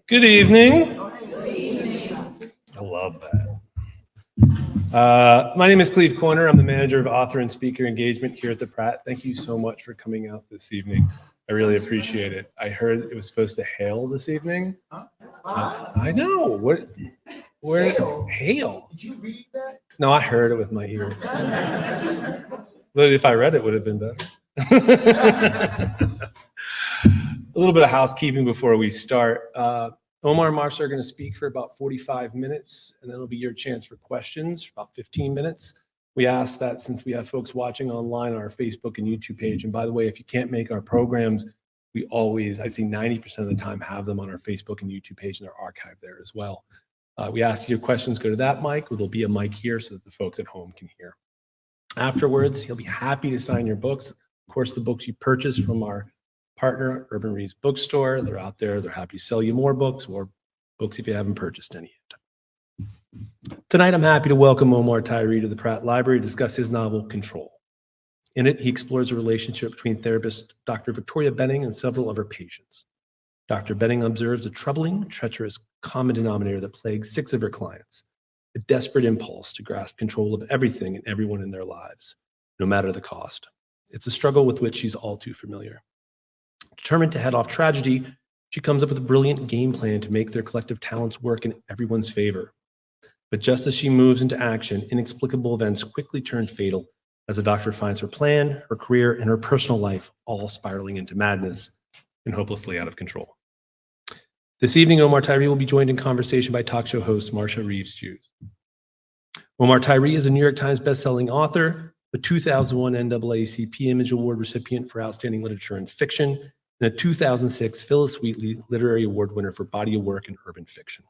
Good evening. I love that. My name is Cleve Corner. I'm the manager of author and speaker engagement here at the Pratt. Thank you so much for coming out this evening. I really appreciate it. I heard it was supposed to hail this evening. I know. What? Where? Hail. Did you read that? No, I heard it with my ear. But if I read it, would have been better. A little bit of housekeeping before we start. Omar and Marsha are going to speak for about 45 minutes, and then it'll be your chance for questions for about 15 minutes. We ask that since we have folks watching online on our Facebook and YouTube page. And by the way, if you can't make our programs, we always, I'd say 90% of the time, have them on our Facebook and YouTube page, and they're archived there as well. We ask your questions go to that mic, or there'll be a mic here so that the folks at home can hear. Afterwards, he'll be happy to sign your books. Of course, the books you purchase from our partner, Urban Reads Bookstore. They're out there. They're happy to sell you more books or books if you haven't purchased any yet. Tonight, I'm happy to welcome Omar Tyree to the Pratt Library to discuss his novel, Control. In it, he explores a relationship between therapist Dr. Victoria Benning and several of her patients. Dr. Benning observes a troubling, treacherous common denominator that plagues 6 of her clients, a desperate impulse to grasp control of everything and everyone in their lives, no matter the cost. It's a struggle with which she's all too familiar. Determined to head off tragedy, she comes up with a brilliant game plan to make their collective talents work in everyone's favor. But just as she moves into action, inexplicable events quickly turn fatal as the doctor finds her plan, her career, and her personal life all spiraling into madness and hopelessly out of control. This evening, Omar Tyree will be joined in conversation by talk show host Marsha Reeves-Hughes. Omar Tyree is a New York Times bestselling author, a 2001 NAACP Image Award recipient for Outstanding Literature and Fiction, and a 2006 Phyllis Wheatley Literary Award winner for body of work in urban fiction.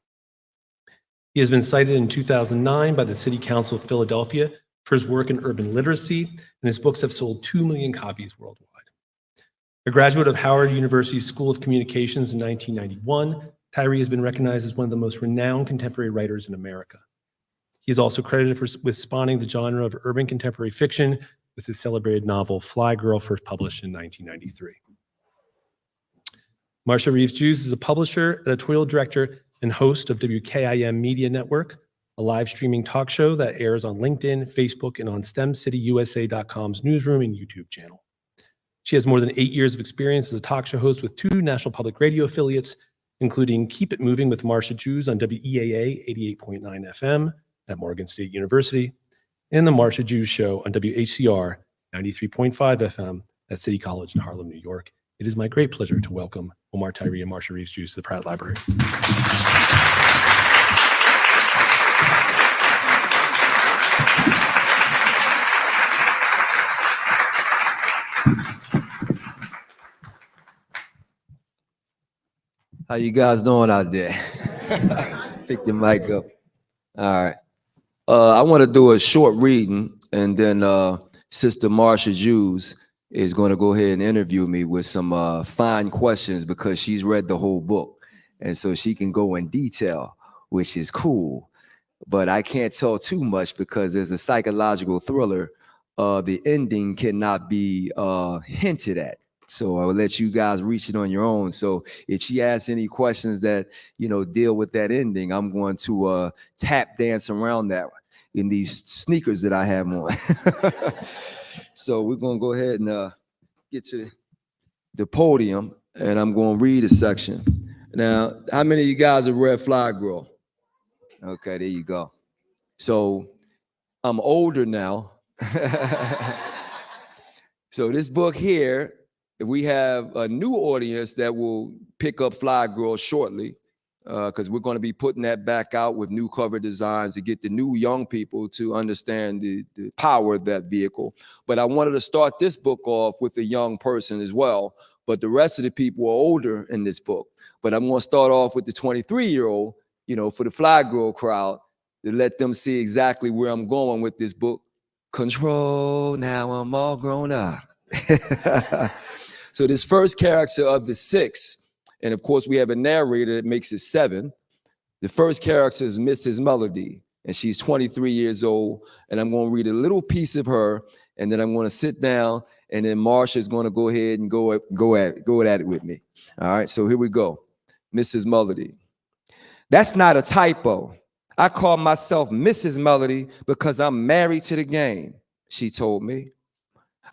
He has been cited in 2009 by the City Council of Philadelphia for his work in urban literacy, and his books have sold 2 million copies worldwide. A graduate of Howard University's School of Communications in 1991, Tyree has been recognized as one of the most renowned contemporary writers in America. He is also credited with spawning the genre of urban contemporary fiction with his celebrated novel Fly Girl, first published in 1993. Marcia Reeves Jews is a publisher, editorial director, and host of WKIM Media Network, a live streaming talk show that airs on LinkedIn, Facebook, and on STEMCityUSA.com's newsroom and YouTube channel. She has more than 8 years of experience as a talk show host with 2 national public radio affiliates, including Keep It Moving with Marcia Jews on WEAA 88.9 FM at Morgan State University, and The Marcia Jews Show on WHCR 93.5 FM at City College in Harlem, New York. It is my great pleasure to welcome Omar, Tyree, and Marcia Reeves Jews to the Pratt Library. How you guys doing out there? Pick the mic up. All right. I want to do a short reading, and then Sister Marcia Jews is going to go ahead and interview me with some fine questions because she's read the whole book, and so she can go in detail, which is cool. But I can't tell too much because as a psychological thriller, the ending cannot be hinted at. So I will let you guys reach it on your own. So if she asks any questions that, deal with that ending, I'm going to tap dance around that in these sneakers that I have on. So we're going to go ahead and get to the podium, and I'm going to read a section. Now, how many of you guys have read Fly Girl? Okay, there you go. So I'm older now. So this book here, we have a new audience that will pick up Fly Girl shortly, because we're going to be putting that back out with new cover designs to get the new young people to understand the power of that vehicle. But I wanted to start this book off with a young person as well. But the rest of the people are older in this book. But I'm going to start off with the 23-year-old, for the Fly Girl crowd, to let them see exactly where I'm going with this book. Control, now I'm all grown up. So this first character of the 6, and of course we have a narrator that makes it 7. The first character is Mrs. Melody, and she's 23 years old. And I'm going to read a little piece of her, and then I'm going to sit down, and then Marcia is going to go ahead and go at it with me. All right, so here we go. Mrs. Melody. That's not a typo. I call myself Mrs. Melody because I'm married to the game, she told me.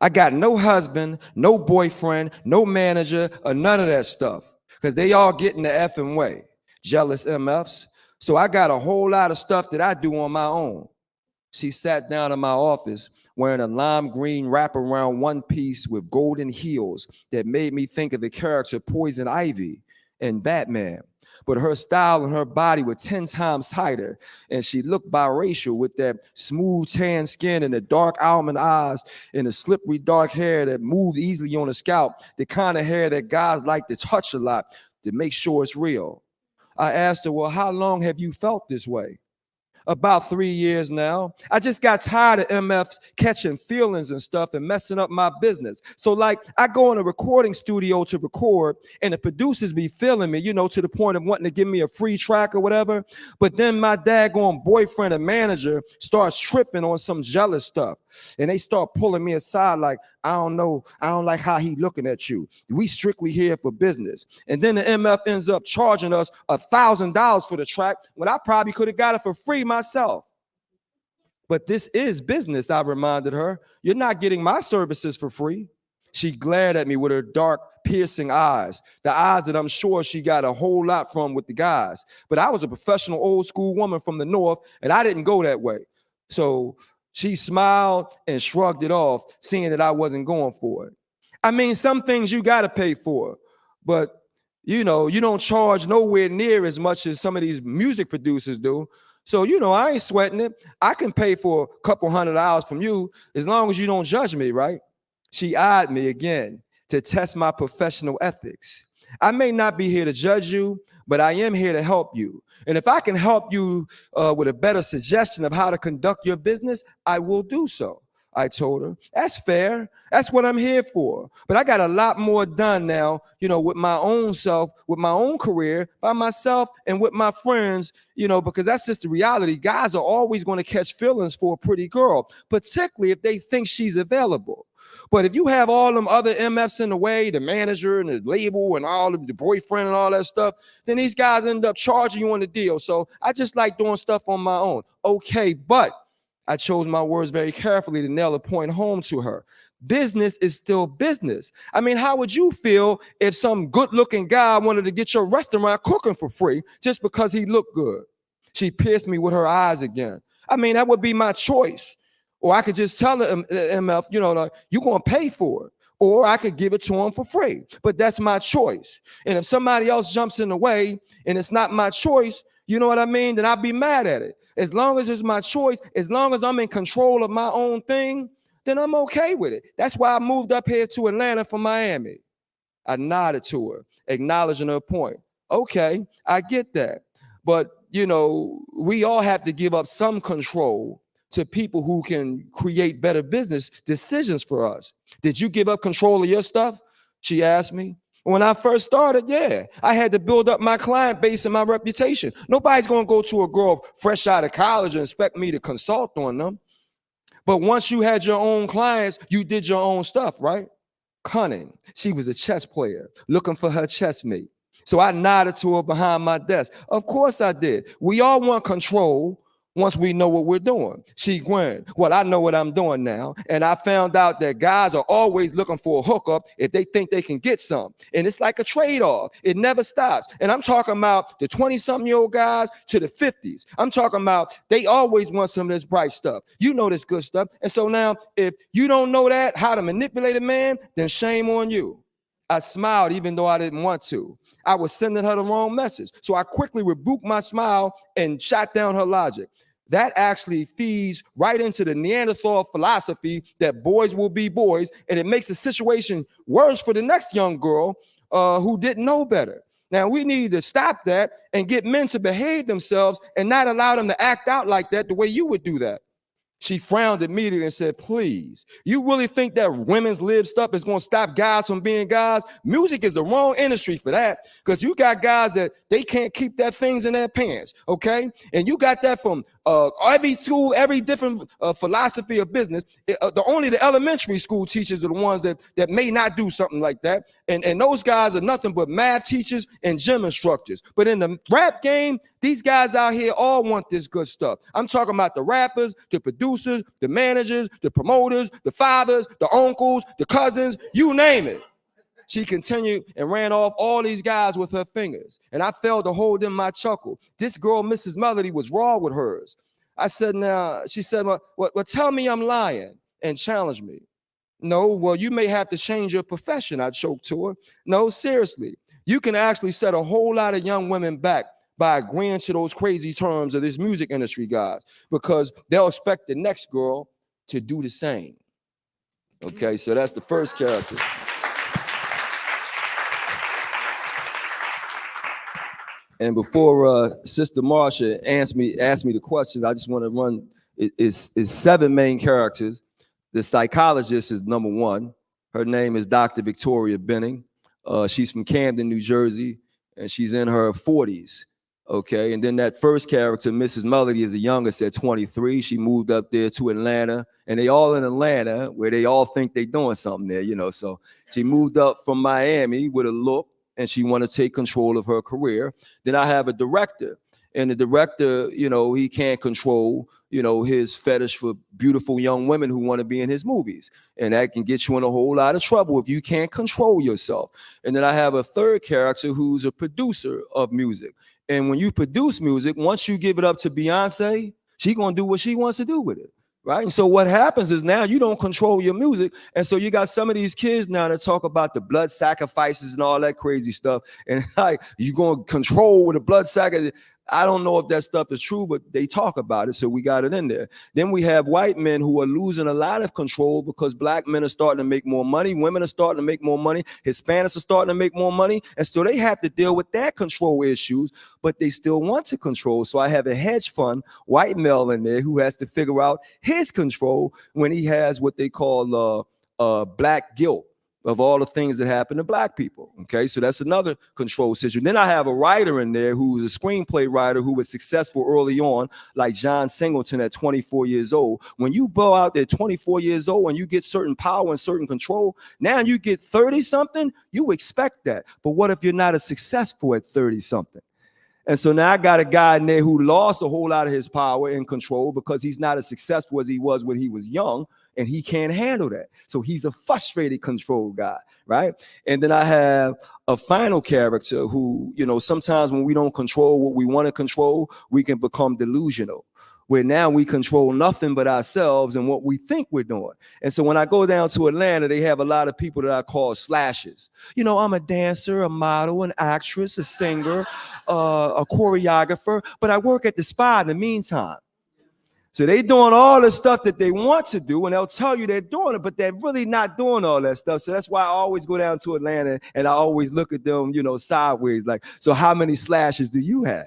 I got no husband, no boyfriend, no manager, or none of that stuff, because they all get in the effing way. Jealous MFs. So I got a whole lot of stuff that I do on my own. She sat down in my office wearing a lime green wraparound one piece with golden heels that made me think of the character Poison Ivy in Batman. But her style and her body were 10 times tighter, and she looked biracial with that smooth tan skin and the dark almond eyes and the slippery dark hair that moved easily on the scalp, the kind of hair that guys like to touch a lot to make sure it's real. I asked her, well, how long have you felt this way? About 3 years now. I just got tired of MFs catching feelings and stuff and messing up my business. So like I go in a recording studio to record and the producers be feeling me, to the point of wanting to give me a free track or whatever. But then my daggone boyfriend and manager starts tripping on some jealous stuff. And they start pulling me aside like, I don't know, I don't like how he looking at you. We strictly here for business. And then the MF ends up charging us $1,000 for the track when I probably could have got it for free myself. But this is business, I reminded her. You're not getting my services for free. She glared at me with her dark, piercing eyes, the eyes that I'm sure she got a whole lot from with the guys. But I was a professional old school woman from the North, and I didn't go that way. So she smiled and shrugged it off, seeing that I wasn't going for it. I mean, some things you got to pay for, but you don't charge nowhere near as much as some of these music producers do. So, I ain't sweating it. I can pay for a couple $100 from you as long as you don't judge me, right? She eyed me again, to test my professional ethics. I may not be here to judge you, but I am here to help you. And if I can help you with a better suggestion of how to conduct your business, I will do so. I told her, that's fair. That's what I'm here for. But I got a lot more done now, with my own self, with my own career, by myself, and with my friends, because that's just the reality. Guys are always going to catch feelings for a pretty girl, particularly if they think she's available. But if you have all them other MFs in the way, the manager and the label and all of the boyfriend and all that stuff, then these guys end up charging you on the deal. So I just like doing stuff on my own. Okay, but I chose my words very carefully to nail a point home to her. Business is still business. I mean, how would you feel if some good-looking guy wanted to get your restaurant cooking for free just because he looked good? She pierced me with her eyes again. I mean, that would be my choice. Or I could just tell the MF, you're going to pay for it. Or I could give it to him for free. But that's my choice. And if somebody else jumps in the way and it's not my choice, you know what I mean? Then I'll be mad at it. As long as it's my choice, as long as I'm in control of my own thing, then I'm okay with it. That's why I moved up here to Atlanta from Miami. I nodded to her, acknowledging her point. Okay, I get that. But, we all have to give up some control to people who can create better business decisions for us. Did you give up control of your stuff? She asked me. When I first started, yeah, I had to build up my client base and my reputation. Nobody's going to go to a girl fresh out of college and expect me to consult on them. But once you had your own clients, you did your own stuff, right? Cunning. She was a chess player looking for her chess mate. So I nodded to her behind my desk. Of course I did. We all want control once we know what we're doing. She grinned. Well, I know what I'm doing now. And I found out that guys are always looking for a hookup if they think they can get some. And it's like a trade-off. It never stops. And I'm talking about the 20-something-year-old guys to the 50s. I'm talking about they always want some of this bright stuff. You know this good stuff. And so now, if you don't know that, how to manipulate a man, then shame on you. I smiled even though I didn't want to. I was sending her the wrong message. So I quickly rebuked my smile and shot down her logic. That actually feeds right into the Neanderthal philosophy that boys will be boys, and it makes the situation worse for the next young girl who didn't know better. Now, we need to stop that and get men to behave themselves and not allow them to act out like that the way you would do that. She frowned immediately and said, please, you really think that women's lib stuff is going to stop guys from being guys? Music is the wrong industry for that, because you got guys that they can't keep their things in their pants, okay? And you got that from every different philosophy of business. Only the elementary school teachers are the ones that may not do something like that. And those guys are nothing but math teachers and gym instructors. But in the rap game, these guys out here all want this good stuff. I'm talking about the rappers, the producers, the managers, the promoters, the fathers, the uncles, the cousins, you name it. She continued and ran off all these guys with her fingers. And I failed to hold in my chuckle. This girl, Mrs. Melody, was raw with hers. I said, now, she said, well, tell me I'm lying, and challenged me. No, well, you may have to change your profession, I choked to her. No, seriously, you can actually set a whole lot of young women back by agreeing to those crazy terms of this music industry, guys, because they'll expect the next girl to do the same. Okay, so that's the first character. And before Sister Marsha asked me the questions, I just want to run. It's 7 main characters. The psychologist is number 1. Her name is Dr. Victoria Benning. She's from Camden, New Jersey, and she's in her 40s. Okay, and then that first character, Mrs. Melody, is the youngest at 23. She moved up there to Atlanta, and they all in Atlanta, where they all think they're doing something there, So she moved up from Miami with a look, and she wanted to take control of her career. Then I have a director, and the director, he can't control, his fetish for beautiful young women who want to be in his movies. And that can get you in a whole lot of trouble if you can't control yourself. And then I have a third character who's a producer of music. And when you produce music, once you give it up to Beyonce, she's going to do what she wants to do with it. Right. And so what happens is now you don't control your music. And so you got some of these kids now that talk about the blood sacrifices and all that crazy stuff. And like, you're going to control with a blood sacrifice. I don't know if that stuff is true, but they talk about it, so we got it in there. Then we have white men who are losing a lot of control because black men are starting to make more money, women are starting to make more money, Hispanics are starting to make more money, and so they have to deal with their control issues, but they still want to control. So I have a hedge fund white male in there who has to figure out his control when he has what they call black guilt of all the things that happen to black people. Okay, so that's another control situation. Then I have a writer in there who's a screenplay writer who was successful early on, like John Singleton at 24 years old. When you blow out there 24 years old and you get certain power and certain control, now you get 30 something, you expect that. But what if you're not as successful at 30 something? And so now I got a guy in there who lost a whole lot of his power and control because he's not as successful as he was when he was young, and he can't handle that. So he's a frustrated control guy, right? And then I have a final character who, you know, sometimes when we don't control what we want to control, we can become delusional, where now we control nothing but ourselves and what we think we're doing. And so when I go down to Atlanta, they have a lot of people that I call slashers. You know, I'm a dancer, a model, an actress, a singer, a choreographer, but I work at the spa in the meantime. So they doing all the stuff that they want to do, and they'll tell you they're doing it, but they're really not doing all that stuff. So that's why I always go down to Atlanta and I always look at them, you know, sideways, like, so how many slashes do you have?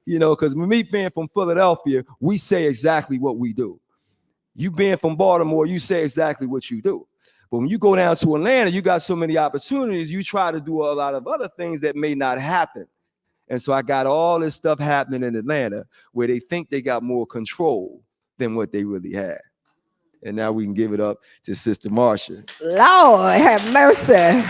You know, because me being from Philadelphia, we say exactly what we do. You being from Baltimore, you say exactly what you do. But when you go down to Atlanta, you got so many opportunities, you try to do a lot of other things that may not happen. And so I got all this stuff happening in Atlanta where they think they got more control than what they really had. And now we can give it up to Sister Marsha. Lord have mercy.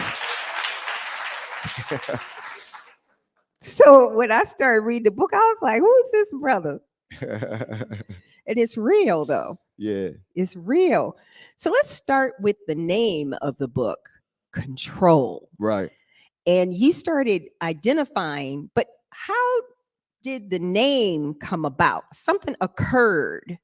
So when I started reading the book, I was like, who's this brother? And it's real, though. Yeah. It's real. So let's start with the name of the book, Control. Right. And you started identifying, but how did the name come about? Something occurred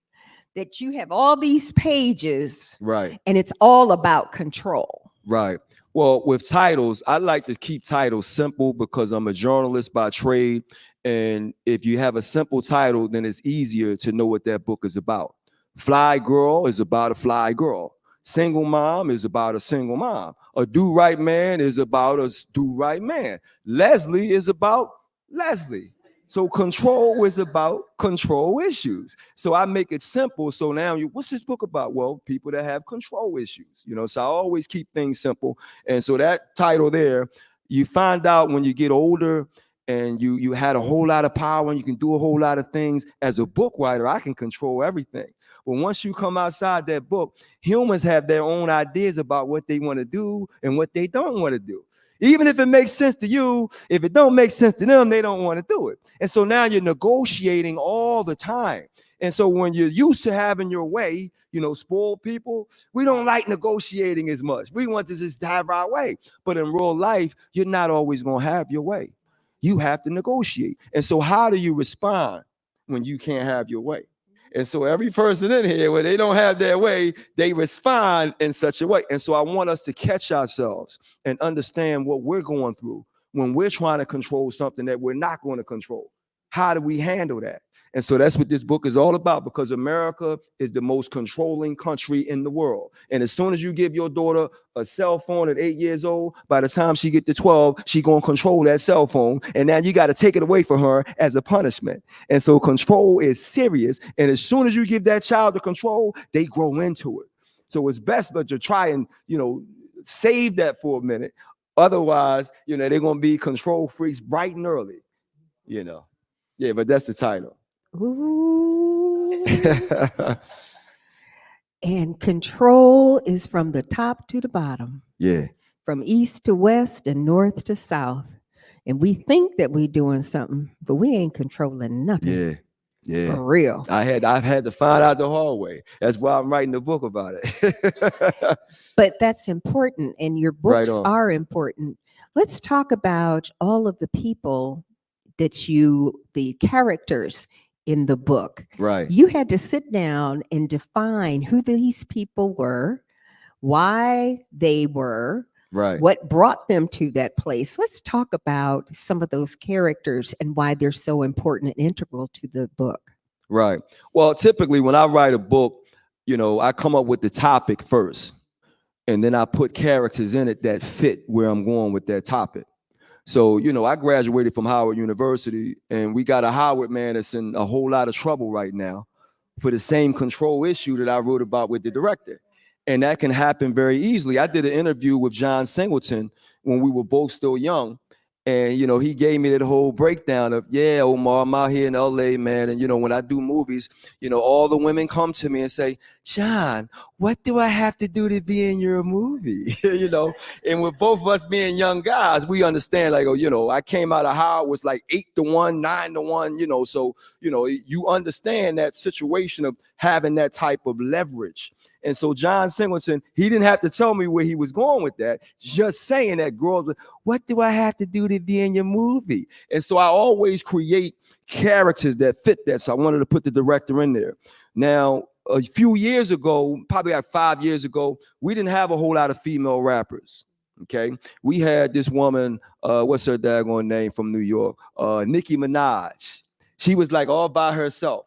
that you have all these pages, right, and it's all about control. Right. Well, with titles, I like to keep titles simple because I'm a journalist by trade. And if you have a simple title, then it's easier to know what that book is about. Fly Girl is about a fly girl. Single mom is about a single mom. A do-right man is about a do-right man. Leslie is about Leslie. So control is about control issues. So I make it simple. So now what's this book about? Well, people that have control issues, you know, so I always keep things simple. And so that title there, you find out when you get older and you had a whole lot of power and you can do a whole lot of things. As a book writer, I can control everything. But once you come outside that book, humans have their own ideas about what they want to do and what they don't want to do. Even if it makes sense to you, if it don't make sense to them, they don't want to do it. And so now you're negotiating all the time. And so when you're used to having your way, you know, spoiled people, we don't like negotiating as much. We want to just have our way. But in real life, you're not always going to have your way. You have to negotiate. And so how do you respond when you can't have your way? And so every person in here, when they don't have their way, they respond in such a way. And so I want us to catch ourselves and understand what we're going through when we're trying to control something that we're not going to control. How do we handle that? And so that's what this book is all about, because America is the most controlling country in the world. And as soon as you give your daughter a cell phone at 8 years old, by the time she get to 12, she gonna control that cell phone. And now you got to take it away from her as a punishment. And so control is serious. And as soon as you give that child the control, they grow into it. So it's best but to try and, you know, save that for a minute. Otherwise, you know, they're gonna be control freaks bright and early, you know. Yeah, but that's the title. Ooh. And control is from the top to the bottom. Yeah. From east to west and north to south. And we think that we're doing something, but we ain't controlling nothing. Yeah. Yeah. For real. I've had to find out the hard way. That's why I'm writing a book about it. But that's important, and your books are important. Let's talk about all of the people that the characters in the book. Right. You had to sit down and define who these people were, why they were, Right. What brought them to that place? Let's talk about some of those characters and why they're so important and integral to the book. Right. Well, typically when I write a book, I come up with the topic first, and then I put characters in it that fit where I'm going with that topic. So, I graduated from Howard University, and we got a Howard man that's in a whole lot of trouble right now for the same control issue that I wrote about with the director. And that can happen very easily. I did an interview with John Singleton when we were both still young. And, he gave me that whole breakdown of, yeah, Omar, I'm out here in LA, man. And, when I do movies, all the women come to me and say, John, what do I have to do to be in your movie? And with both of us being young guys, we understand, like, I came out of Howard, was like 8-1, 9-1, so, you understand that situation of having that type of leverage. And so John Singleton, he didn't have to tell me where he was going with that. Just saying that girls, what do I have to do to be in your movie? And so I always create characters that fit that. So I wanted to put the director in there. Now, a few years ago, probably like 5 years ago, we didn't have a whole lot of female rappers. Okay. We had this woman, what's her daggone name from New York? Nicki Minaj. She was like all by herself.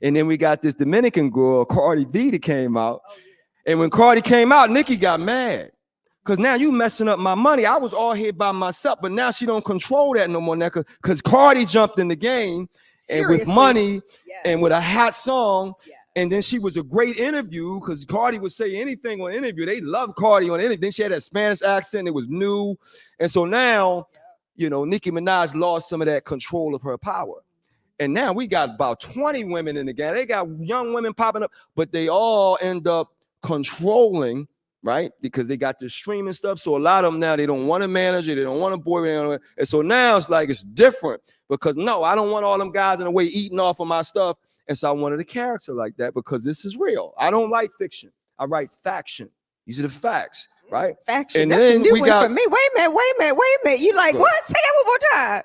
And then we got this Dominican girl, Cardi B, that came out. Oh, yeah. And when Cardi came out, Nicki got mad. Because now you messing up my money. I was all here by myself, but now she don't control that no more now because Cardi jumped in the game. Seriously? And with money and with a hot song. Yeah. And then she was a great interview because Cardi would say anything on interview. They loved Cardi on anything. Then she had that Spanish accent. It was new. And so now, Nicki Minaj lost some of that control of her power. And now we got about 20 women in the game. They got young women popping up, but they all end up controlling, right? Because they got the streaming stuff. So a lot of them now, they don't want a manager. They don't want a boyfriend. And so now it's like, it's different because no, I don't want all them guys in the way eating off of my stuff. And so I wanted a character like that because this is real. I don't write fiction. I write faction. These are the facts, right? Faction. And that's then a new we one got, for me. Wait a minute. You like, what? Say that one more time.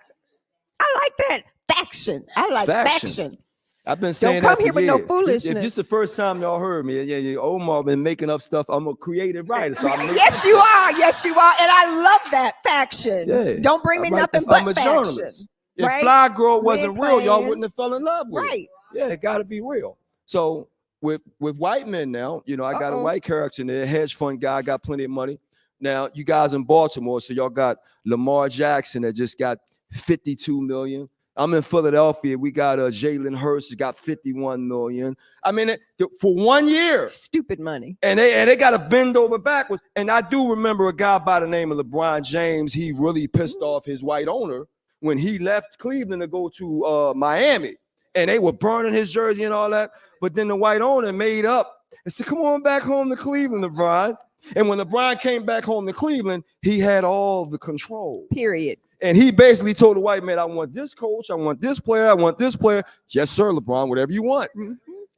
I like that. Faction. I like faction. I've been saying don't come that here for with years. no foolishness. If this is the first time y'all heard me, yeah, Omar been making up stuff. I'm a creative writer. So yes, you are. Yes, you are. And I love that faction. Yeah. Don't bring me nothing but faction. Journalist. If right? Fly Girl wasn't real, y'all wouldn't have fell in love with it. Yeah, it got to be real. So with white men now, I got a white character in there, hedge fund guy, got plenty of money. Now, you guys in Baltimore, so y'all got Lamar Jackson that just got 52 million. I'm in Philadelphia. We got Jalen Hurts got 51 million. I mean, for 1 year. Stupid money. And they got to bend over backwards. And I do remember a guy by the name of LeBron James. He really pissed off his white owner when he left Cleveland to go to Miami. And they were burning his jersey and all that. But then the white owner made up and said, come on back home to Cleveland, LeBron. And when LeBron came back home to Cleveland, he had all the control. Period. And he basically told the white man, I want this coach, I want this player, I want this player. Yes, sir, LeBron, whatever you want. Mm-hmm.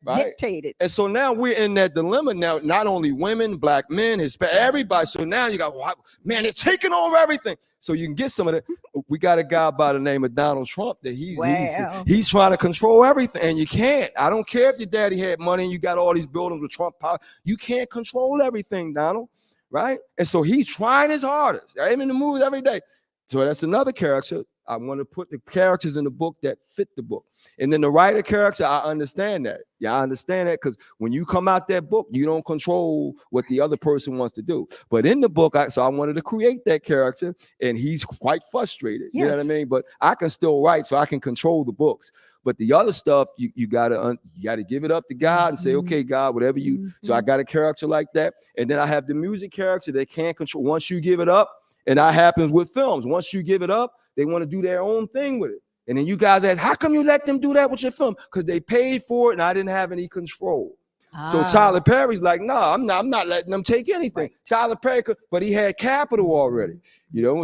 Right? Dictated. And so now we're in that dilemma now, not only women, black men, Hispanic, everybody. So now you got, man, they're taking over everything. So you can get some of that. We got a guy by the name of Donald Trump that he's trying to control everything. And you can't. I don't care if your daddy had money and you got all these buildings with Trump power. You can't control everything, Donald. Right? And so he's trying his hardest. I'm in the movies every day. So that's another character. I want to put the characters in the book that fit the book. And then the writer character, I understand that. Yeah, I understand that because when you come out that book, you don't control what the other person wants to do. But in the book, so I wanted to create that character, and he's quite frustrated. Yes. You know what I mean? But I can still write, so I can control the books. But the other stuff, you gotta give it up to God and say, okay, God, whatever you. Mm-hmm. So I got a character like that, and then I have the music character that can't control. Once you give it up, and that happens with films. Once you give it up, they want to do their own thing with it. And then you guys ask, how come you let them do that with your film? Because they paid for it and I didn't have any control. So Tyler Perry's like, no, I'm not letting them take anything. Right. Tyler Perry, but he had capital already,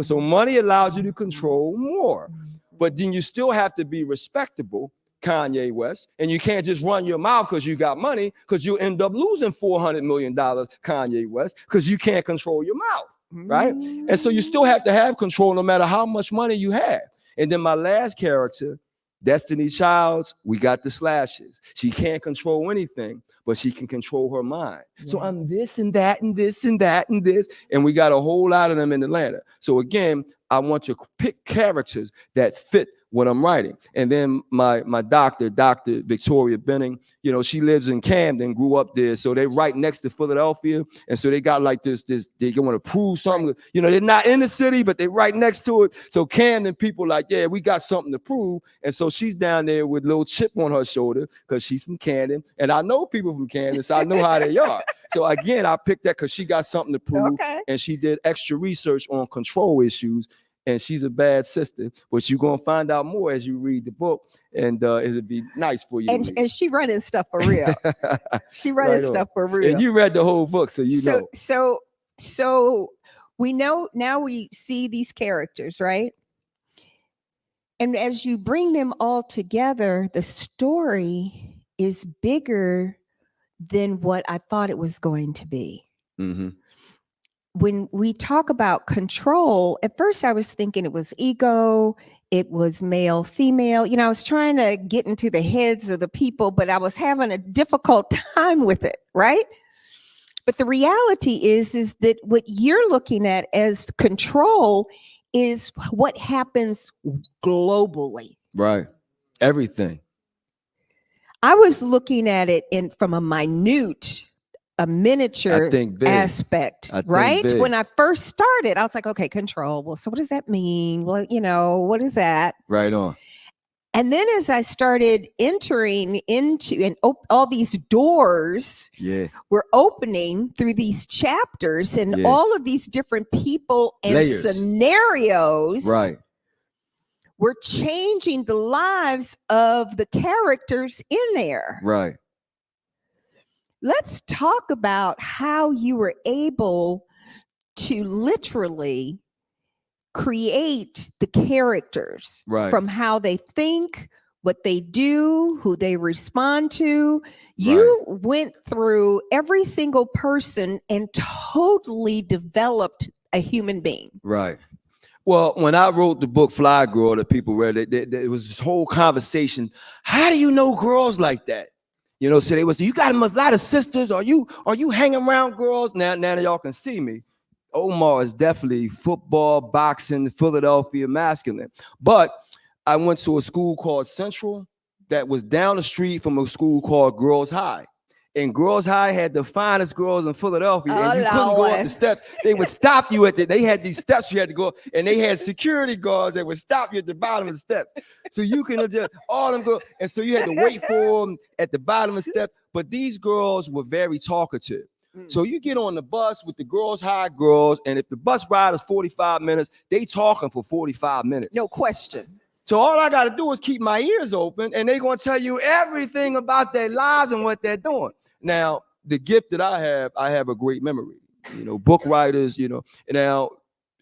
so money allows you to control more. But then you still have to be respectable, Kanye West, and you can't just run your mouth because you got money, because you'll end up losing $400 million, Kanye West, because you can't control your mouth. Right? And so you still have to have control no matter how much money you have. And then my last character Destiny Child's, we got the slashes. She can't control anything, but she can control her mind. Yes. So I'm this and that and this and that and this, and we got a whole lot of them in Atlanta. So again, I want to pick characters that fit what I'm writing. And then my Dr. Victoria Benning, you know, she lives in Camden, grew up there. So they right next to Philadelphia. And so they got like this, they want to prove something. You know, they're not in the city, but they're right next to it. So Camden people like, yeah, we got something to prove. And so she's down there with a little chip on her shoulder because she's from Camden. And I know people from Camden, so I know how they are. So again, I picked that because she got something to prove. Okay. And she did extra research on control issues. And she's a bad sister, but you're gonna find out more as you read the book, and it'll be nice for you. And she running stuff for real. She running Right stuff for real. And you read the whole book, so you know. So we know now, we see these characters, right? And as you bring them all together, the story is bigger than what I thought it was going to be. Mm-hmm. When we talk about control, at first I was thinking it was ego, it was male, female. You know, I was trying to get into the heads of the people, but I was having a difficult time with it, right? But the reality is that what you're looking at as control is what happens globally. Right. Everything. I was looking at it from a miniature aspect, right? Big. When I first started, I was like, okay, control. Well, so what does that mean? Well, you know, what is that? Right on. And then as I started entering into, and all these doors were opening through these chapters, and all of these different people and layers, scenarios, right, were changing the lives of the characters in there. Right. Let's talk about how you were able to literally create the characters, from how they think, what they do, who they respond to. You went through every single person and totally developed a human being. Right. Well, when I wrote the book Fly Girl that people read, there was this whole conversation. How do you know girls like that? You know, so they was, you got a lot of sisters. Are you hanging around girls? Now that y'all can see me, Omar is definitely football, boxing, Philadelphia masculine. But I went to a school called Central that was down the street from a school called Girls High. And Girls High had the finest girls in Philadelphia, and you couldn't go up the steps. They would stop you they had these steps you had to go up, and they had security guards that would stop you at the bottom of the steps. So you can just, all them girls, and so you had to wait for them at the bottom of the step. But these girls were very talkative. So you get on the bus with the Girls High girls, and if the bus ride is 45 minutes, they talking for 45 minutes. No question. So all I got to do is keep my ears open, and they're going to tell you everything about their lives and what they're doing. Now, the gift that I have a great memory. You know, book writers, you know. Now,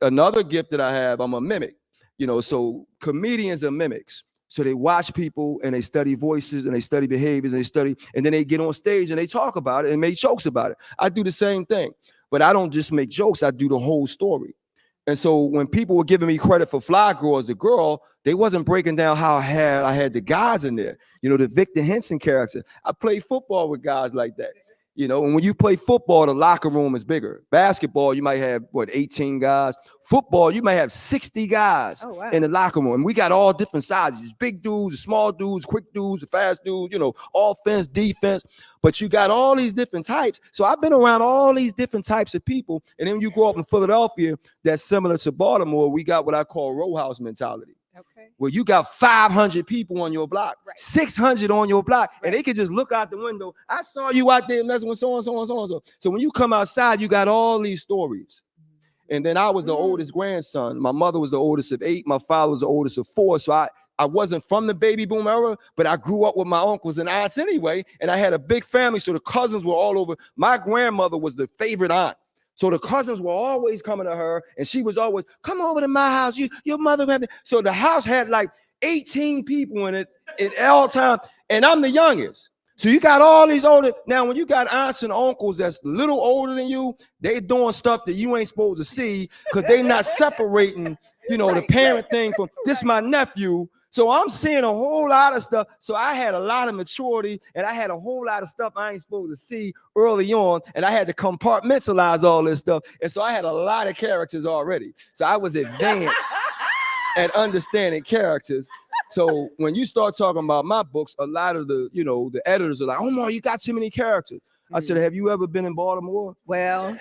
another gift that I have, I'm a mimic. You know, so comedians are mimics. So they watch people and they study voices and they study behaviors and then they get on stage and they talk about it and make jokes about it. I do the same thing, but I don't just make jokes. I do the whole story. And so when people were giving me credit for Fly Girl as a girl, they wasn't breaking down how I had the guys in there. You know, the Victor Henson character. I played football with guys like that. You know, and when you play football, the locker room is bigger. Basketball, you might have, 18 guys. Football, you might have 60 guys in the locker room. And we got all different sizes. Big dudes, small dudes, quick dudes, fast dudes, you know, offense, defense. But you got all these different types. So I've been around all these different types of people. And then when you grow up in Philadelphia, that's similar to Baltimore, we got what I call row house mentality. Okay. Well, you got 500 people on your block, 600 on your block, and they can just look out the window. I saw you out there messing with so-and-so and so-and-so. So when you come outside, you got all these stories. And then I was the oldest grandson. My mother was the oldest of 8. My father was the oldest of 4. So I wasn't from the baby boom era, but I grew up with my uncles and aunts anyway. And I had a big family, so the cousins were all over. My grandmother was the favorite aunt. So the cousins were always coming to her, and she was always, come over to my house. Your mother had it. So the house had like 18 people in it at all times, and I'm the youngest. So you got all these older. Now, when you got aunts and uncles that's a little older than you, they doing stuff that you ain't supposed to see because they not separating, you know, the parent thing from this. My nephew, So I'm seeing a whole lot of stuff. So I had a lot of maturity, and I had a whole lot of stuff I ain't supposed to see early on, and I had to compartmentalize all this stuff. And so I had a lot of characters already. So I was advanced at understanding characters. So when you start talking about my books, a lot of the, the editors are like, Omar, you got too many characters. I said, have you ever been in Baltimore? Well,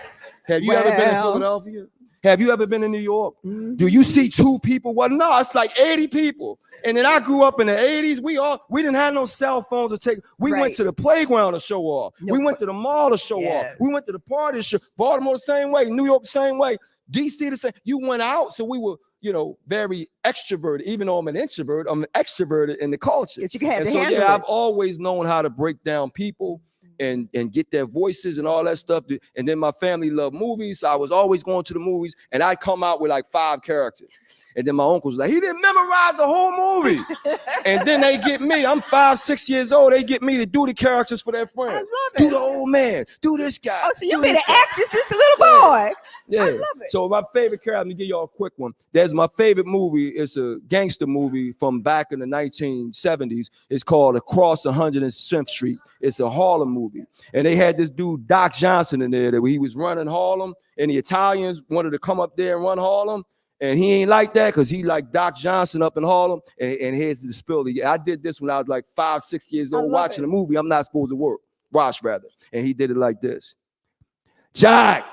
have you ever been in Philadelphia? Have you ever been in New York? Do you see 2 people? Well, no, it's like 80 people. And then I grew up in the 80s. We didn't have no cell phones to take. We went to the playground to show off. We went to the mall to show off. We went to the party to show. Baltimore the same way. New York the same way. DC the same. You went out, so we were, very extroverted. Even though I'm an introvert, I'm extroverted in the culture. But you can have and to so handle yeah, it. I've always known how to break down people and get their voices and all that stuff. And then my family loved movies, so I was always going to the movies, and I come out with like 5 characters. And then my uncle's like, he didn't memorize the whole movie. And then they get me. I'm 5, 6 years old. They get me to do the characters for their friends. I love it. Do the old man. Do this guy. Oh, so you've been an actress since a little boy. Yeah. I love it. So my favorite character, let me give y'all a quick one. There's my favorite movie. It's a gangster movie from back in the 1970s. It's called Across 107th Street. It's a Harlem movie. And they had this dude, Doc Johnson, in there that he was running Harlem. And the Italians wanted to come up there and run Harlem. And he ain't like that because he like Doc Johnson up in Harlem. And here's the spill. I did this when I was like 5, 6 years old watching a movie I'm not supposed to watch rather. And he did it like this. Jack,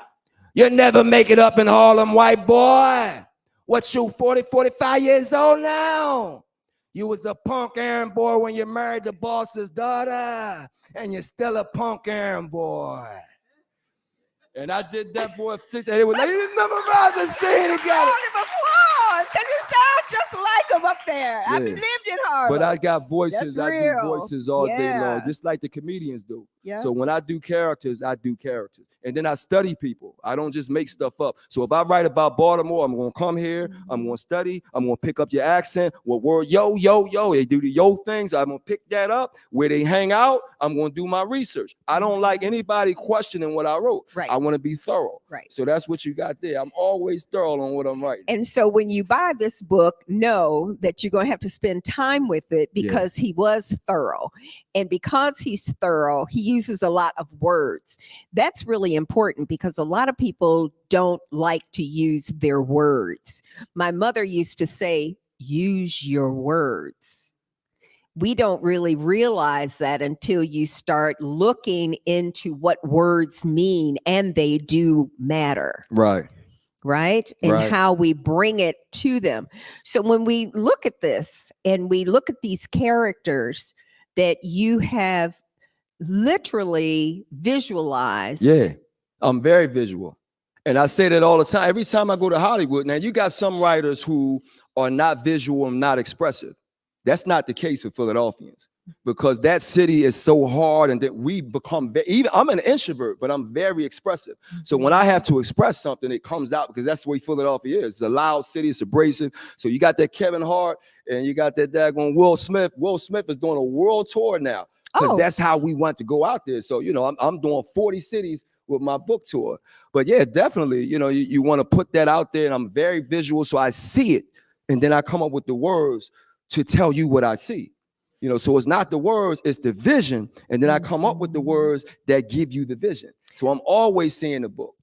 you'll never make it up in Harlem, white boy. What, you 40, 45 years old now? You was a punk errand boy when you married the boss's daughter. And you're still a punk errand boy. And I did that for 6, and it was like, you didn't memorize the scene together. Round of applause, because you sound just like him up there. Yeah. I've lived in Harlem. But I got voices. That's I do real. voices all day long, Yeah. just like the comedians do. Yeah. So when I do characters, I do characters. And then I study people. I don't just make stuff up. So if I write about Baltimore, I'm going to come here. I'm going to study. I'm going to pick up your accent. What word? Yo, yo, yo. They do the yo things. I'm going to pick that up. Where they hang out, I'm going to do my research. I don't like anybody questioning what I wrote. Right. I want to be thorough. Right. So that's what you got there. I'm always thorough on what I'm writing. And so when you buy this book, know that you're going to have to spend time with it because he was thorough. And because he's thorough, he uses a lot of words. That's really important because a lot of people don't like to use their words. My mother used to say, use your words. We don't really realize that until you start looking into what words mean, and they do matter. Right. Right? And Right. how we bring it to them. So when we look at this and we look at these characters that you have literally visualized. Yeah, I'm very visual. And I say that all the time. Every time I go to Hollywood, now you got some writers who are not visual and not expressive. That's not the case with Philadelphians because that city is so hard and that we become, even I'm an introvert, but I'm very expressive. So when I have to express something, it comes out because that's the way Philadelphia is. It's a loud city, it's abrasive. So you got that Kevin Hart and you got that daggone Will Smith. Will Smith is doing a world tour now because that's how we want to go out there. So, I'm doing 40 cities with my book tour. But yeah, definitely, you want to put that out there and I'm very visual. So I see it and then I come up with the words to tell you what I see. So it's not the words, it's the vision. And then I come up with the words that give you the vision. So I'm always seeing the book.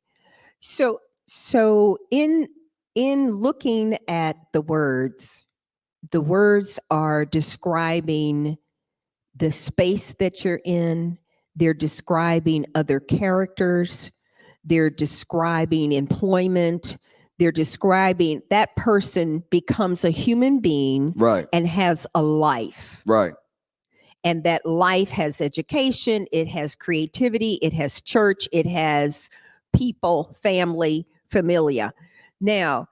So in looking at the words are describing the space that you're in. They're describing other characters. They're describing employment. They're describing that person becomes a human being, Right. and has a life. Right. And that life has education, it has creativity, it has church, it has people, family, familia. Now,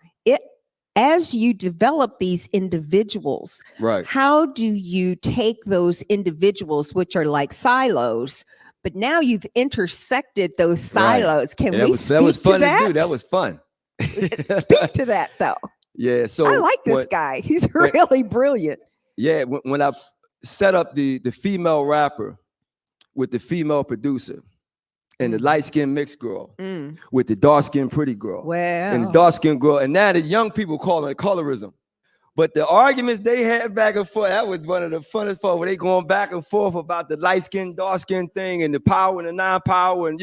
as you develop these individuals, Right. how do you take those individuals, which are like silos, but now you've intersected those silos? Can we speak that was fun to that? to do. That was fun. Speak to that, though. Yeah. So I like this guy. He's really brilliant. Yeah. When I set up the female rapper with the female producer and the light-skinned mixed girl with the dark-skinned pretty girl. Well, And the dark-skinned girl. And now the young people call it colorism. But the arguments they had back and forth, that was one of the funnest part, where they going back and forth about the light skin, dark skin thing and the power and the non-power. And,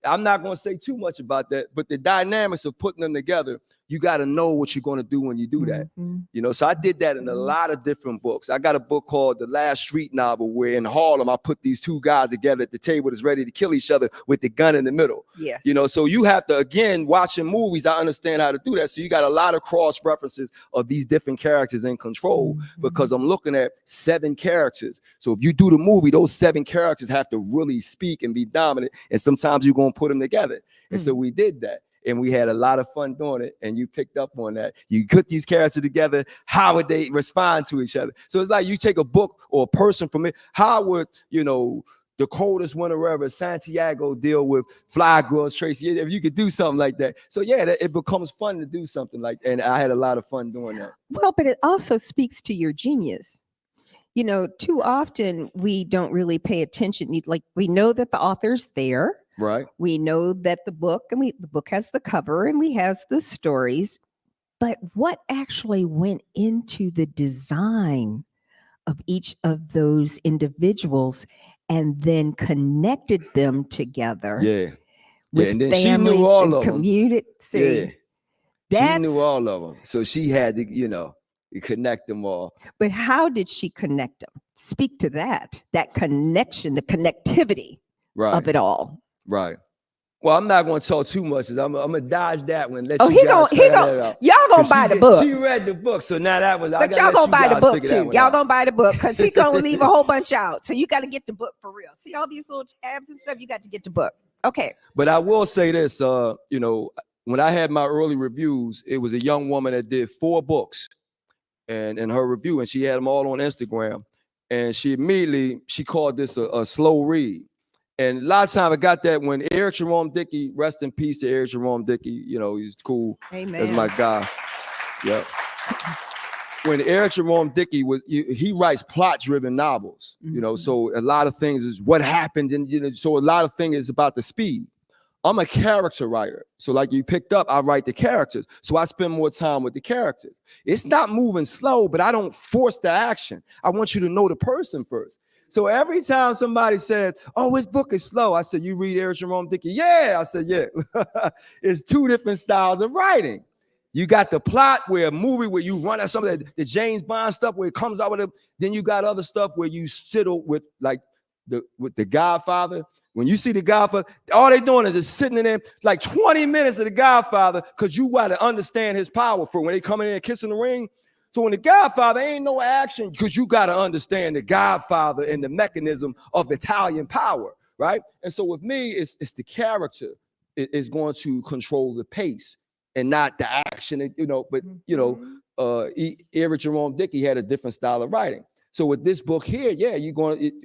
I'm not going to say too much about that, but the dynamics of putting them together, you got to know what you're going to do when you do that. So I did that in a lot of different books. I got a book called The Last Street Novel, where in Harlem, I put these two guys together at the table that's ready to kill each other with the gun in the middle. Yes. So you have to, again, watching movies, I understand how to do that. So you got a lot of cross references of these different characters in Control, because I'm looking at 7 characters. So if you do the movie, those 7 characters have to really speak and be dominant. And sometimes you're going to put them together. And so we did that. And we had a lot of fun doing it. And you picked up on that. You put these characters together. How would they respond to each other? So it's like you take a book or a person from it. How would, the coldest winter ever, Santiago, deal with Fly Girls, Tracy? If you could do something like that. So yeah, it becomes fun to do something like that. And I had a lot of fun doing that. Well, but it also speaks to your genius. Too often we don't really pay attention. We know that the author's there. Right. We know that the book has the cover and we has the stories, but what actually went into the design of each of those individuals and then connected them together? Yeah. With and then families she knew all and of them. community. Yeah. She knew all of them. So she had to, connect them all. But how did she connect them? Speak to that connection, the connectivity of it all. Right. Well, I'm not going to talk too much. I'm going to dodge that one. Y'all gonna buy the book. She read the book, so now that was. But y'all gonna buy the book too. Y'all gonna buy the book because he's gonna leave a whole bunch out. So you got to get the book for real. See all these little tabs and stuff. You got to get the book. Okay. But I will say this. When I had my early reviews, it was a young woman that did 4 books, and in her review, and she had them all on Instagram, and she called this a slow read. And a lot of times I got that when Eric Jerome Dickey, rest in peace to Eric Jerome Dickey, he's cool. Amen. That's my guy. Yeah. When Eric Jerome Dickey he writes plot-driven novels, so a lot of things is what happened, and so a lot of things is about the speed. I'm a character writer. So like you picked up, I write the characters. So I spend more time with the characters. It's not moving slow, but I don't force the action. I want you to know the person first. So every time somebody says, "Oh, his book is slow," I said, "You read Eric Jerome Dickey?" "Yeah." I said, "Yeah." It's 2 different styles of writing. You got the plot where a movie where you run at some of the James Bond stuff where it comes out with it. Then you got other stuff where you sit with the Godfather. When you see the Godfather, all they're doing is just sitting in there like 20 minutes of the Godfather because you got to understand his power for when they come in and kissing the ring. So when the Godfather ain't no action because you got to understand the Godfather and the mechanism of Italian power, right? And so with me, it's the character is going to control the pace and not the action, But Eric Jerome Dickey had a different style of writing. So with this book here,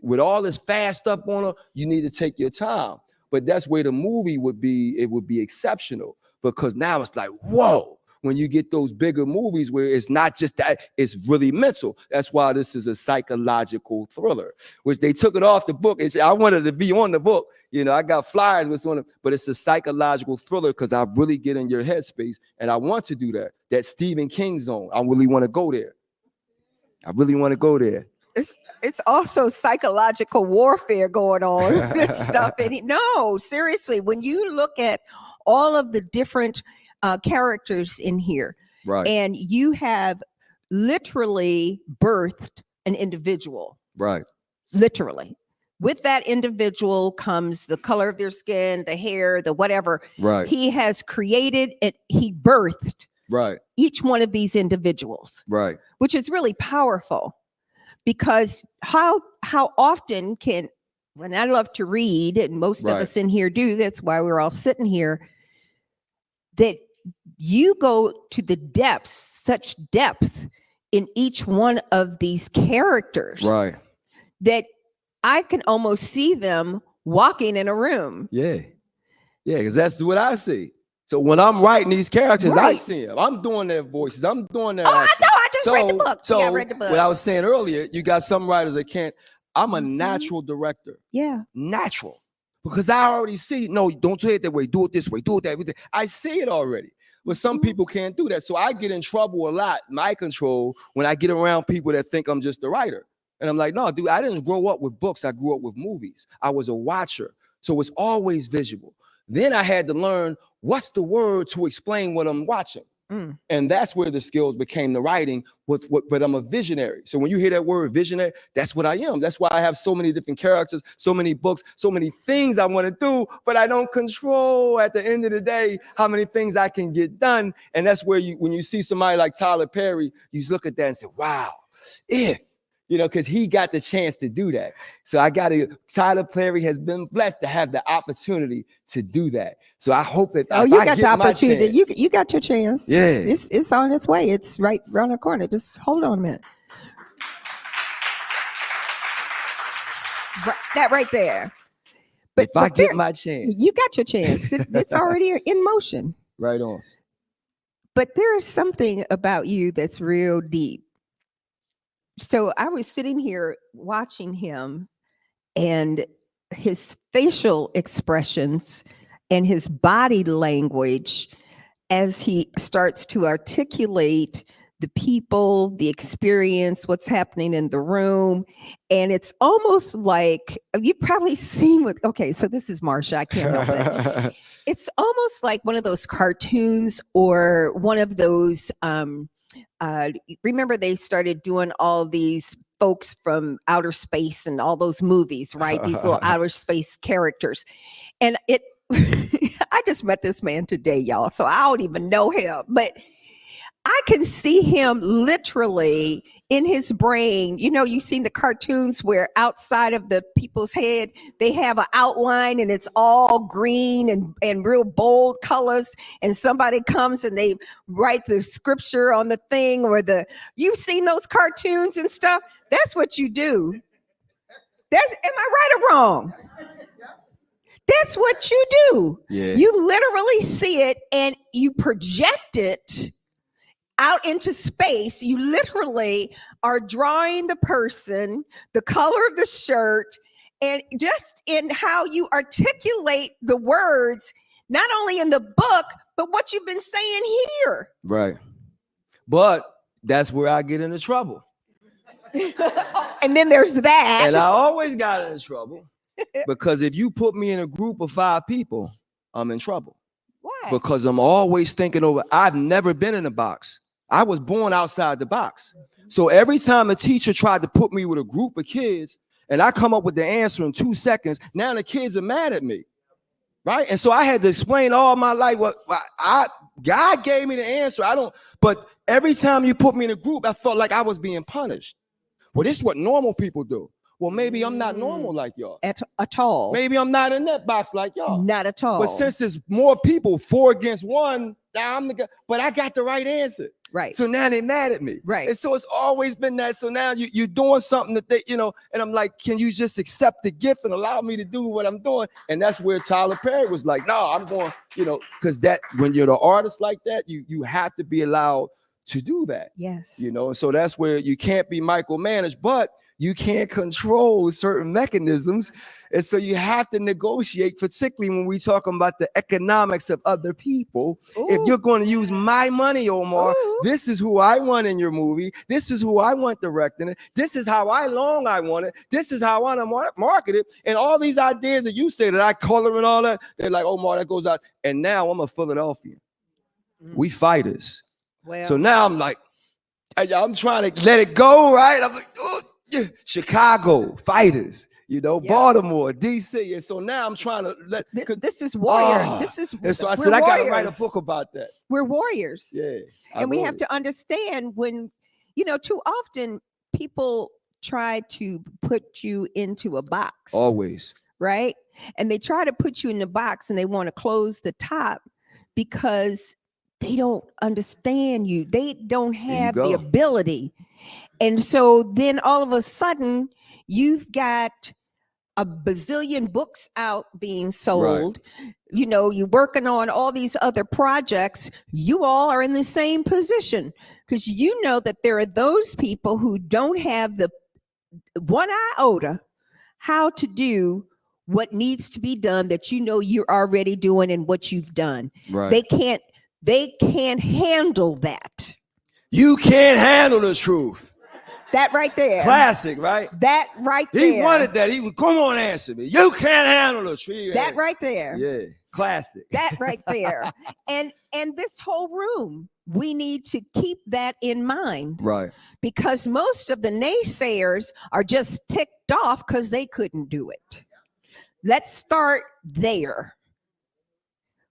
with all this fast stuff going on, you need to take your time. But that's where the movie would be exceptional because now it's like, whoa. When you get those bigger movies where it's not just that, it's really mental. That's why this is a psychological thriller, which they took it off the book. I wanted to be on the book. I got flyers with on it, but it's a psychological thriller because I really get in your headspace and I want to do that. That Stephen King zone. I really want to go there. It's also psychological warfare going on. This stuff. No, seriously, when you look at all of the different characters in here, right? And you have literally birthed an individual, right? Literally. With that individual comes the color of their skin, the hair, the whatever. Right. He has created it. He birthed each one of these individuals. Right. Which is really powerful because how often when I love to read, and most of us in here do, that's why we're all sitting here, that you go to the depths, such depth in each one of these characters. Right. That I can almost see them walking in a room. Yeah. Yeah, because that's what I see. So when I'm writing these characters, I see them. I'm doing their voices. I'm doing their action. I know. I just read the book. So I read the book. What I was saying earlier, you got some writers that can't. I'm a natural director. Yeah. Natural. Because I already see, no, don't do it that way. Do it this way. Do it that way. I see it already. But some people can't do that. So I get in trouble a lot, my control, when I get around people that think I'm just a writer. And I'm like, no, dude, I didn't grow up with books. I grew up with movies. I was a watcher. So it's always visual. Then I had to learn what's the word to explain what I'm watching. And that's where the skills became the writing. But I'm a visionary. So when you hear that word visionary, that's what I am. That's why I have so many different characters, so many books, so many things I want to do, but I don't control at the end of the day how many things I can get done. And that's where when you see somebody like Tyler Perry, you just look at that and say, wow, because he got the chance to do that. So Tyler Perry has been blessed to have the opportunity to do that. So I hope that you got the opportunity. You got your chance. Yeah. It's on its way. It's right around the corner. Just hold on a minute. That right there. But if I get my chance. You got your chance. It's already in motion. Right on. But there is something about you that's real deep. So I was sitting here watching him and his facial expressions and his body language as he starts to articulate the people, the experience, what's happening in the room. And it's almost like you've probably seen so this is Marsha, I can't help it. It's almost like one of those cartoons or one of those, remember they started doing all these folks from outer space and all those movies, right? These little outer space characters. And I just met this man today, y'all, so I don't even know him, but I can see him literally in his brain. You've seen the cartoons where outside of the people's head, they have an outline and it's all green and real bold colors. And somebody comes and they write the scripture on the thing you've seen those cartoons and stuff. That's what you do. Am I right or wrong? That's what you do. Yeah. You literally see it and you project it out into space. You literally are drawing the person, the color of the shirt, and just in how you articulate the words, not only in the book, but what you've been saying here. Right. But that's where I get into trouble. And then there's that. And I always got into trouble because if you put me in a group of 5 people, I'm in trouble. Why? Because I'm always thinking I've never been in a box. I was born outside the box. So every time a teacher tried to put me with a group of kids and I come up with the answer in 2 seconds, now the kids are mad at me, right? And so I had to explain all my life. God gave me the answer. But every time you put me in a group, I felt like I was being punished. Well, this is what normal people do. Well, maybe I'm not normal like y'all. At all. Maybe I'm not in that box like y'all. Not at all. But since there's more people, 4 against 1, now I'm the guy. But I got the right answer. Right. So now they're mad at me. Right. And so it's always been that. So now you're doing something that they, and I'm like, can you just accept the gift and allow me to do what I'm doing? And that's where Tyler Perry was like, no, I'm going, because when you're the artist like that, you have to be allowed to do that. Yes. And so that's where you can't be micromanaged, but you can't control certain mechanisms. And so you have to negotiate, particularly when we talk about the economics of other people. Ooh. If you're going to use my money, Omar, this is who I want in your movie. This is who I want directing it. This is how long I want it. This is how I want to market it. And all these ideas that you say that I color and all that, they're like, Omar, that goes out. And now I'm a Philadelphian. We fighters. Well, so now I'm like, I'm trying to let it go, right? I'm like, oh. Chicago fighters, Baltimore, DC, and so now I'm trying to let. This is warrior. And so I said I got to write a book about that. We're warriors. Yeah, and we have to understand when, too often people try to put you into a box. Always. Right, and they try to put you in the box, and they want to close the top because they don't understand you. They don't have the ability. And so then all of a sudden you've got a bazillion books out being sold. Right. You're working on all these other projects. You all are in the same position because that there are those people who don't have the 1 iota how to do what needs to be done that you're already doing and what you've done. Right. They can't They can't handle that. You can't handle the truth. That right there. Classic, right? That right He there. wanted that. He would, come on, answer me. You can't handle the truth. That right there. Yeah, classic. That right there. And this whole room, we need to keep that in mind. Right. Because most of the naysayers are just ticked off because they couldn't do it. Let's start there.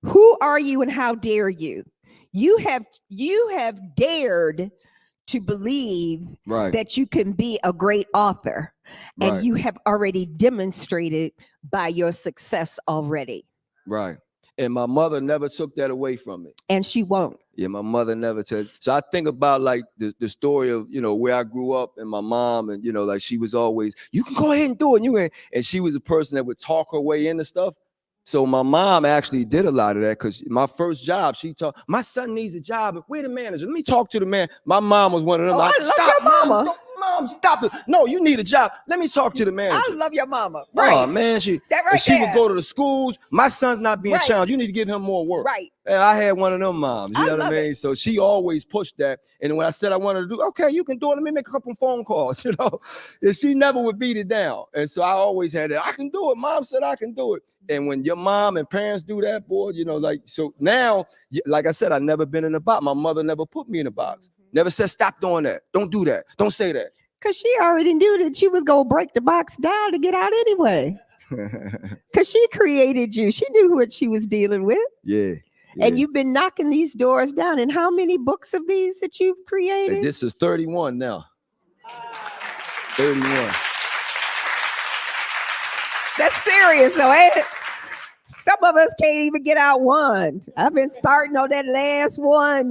Who are you and how dare you? You have dared to believe Right. that you can be a great author, and Right. you have already demonstrated by your success already. Right. And my mother never took that away from me. And she won't. Yeah, my mother never said. So I think about like the story of, where I grew up and my mom, and, like she was always, you can go ahead and do it. And she was a person that would talk her way into stuff. So my mom actually did a lot of that, because my first job, she talked, my son needs a job. We're the manager. Let me talk to the man. My mom was one of them. Oh, I love stop, your mama. Mom, stop it. No, you need a job. Let me talk to the manager. I love your mama. Right. Oh, man, she would go to the schools. My son's not being challenged. You need to give him more work. Right. And I had one of them moms. You know what I mean? It. So she always pushed that. And when I said I wanted to do, okay, you can do it. Let me make a couple phone calls, And she never would beat it down. And so I always had that. I can do it. Mom said I can do it. And when your mom and parents do that, boy, so now, like I said, I've never been in a box. My mother never put me in a box. Never said, stop doing that. Don't do that. Don't say that. Because she already knew that she was going to break the box down to get out anyway. Because she created you. She knew what she was dealing with. Yeah. And you've been knocking these doors down. And how many books of these that you've created? And this is 31 now. 31. That's serious, though, ain't it? Some of us can't even get out one. I've been starting on that last one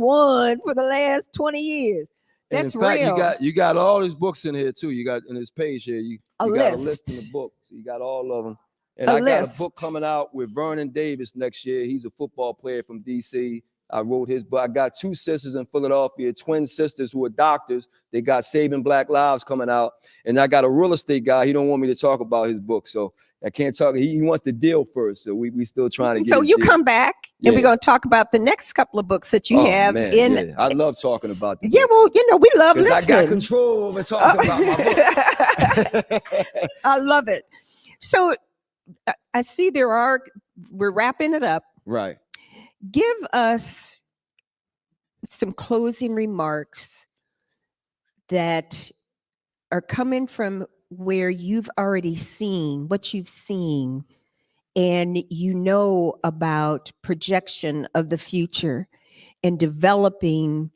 for the last 20 years. That's in fact, real. You got all these books in here too. You got in this page here. You got a list in the book. So you got all of them. And I got a book coming out with Vernon Davis next year. He's a football player from DC. I wrote his book. I got two sisters in Philadelphia, twin sisters who are doctors. They got Saving Black Lives coming out. And I got a real estate guy. He don't want me to talk about his book. So I can't talk. He wants the deal first. So we still trying to get So you deal. come back and we're going to talk about the next couple of books that you have. I love talking about them. Yeah, well, we love listening. I got control over talking about my book. I love it. So I see we're wrapping it up. Right. Give us some closing remarks that are coming from where you've already seen what you've seen, and about projection of the future and developing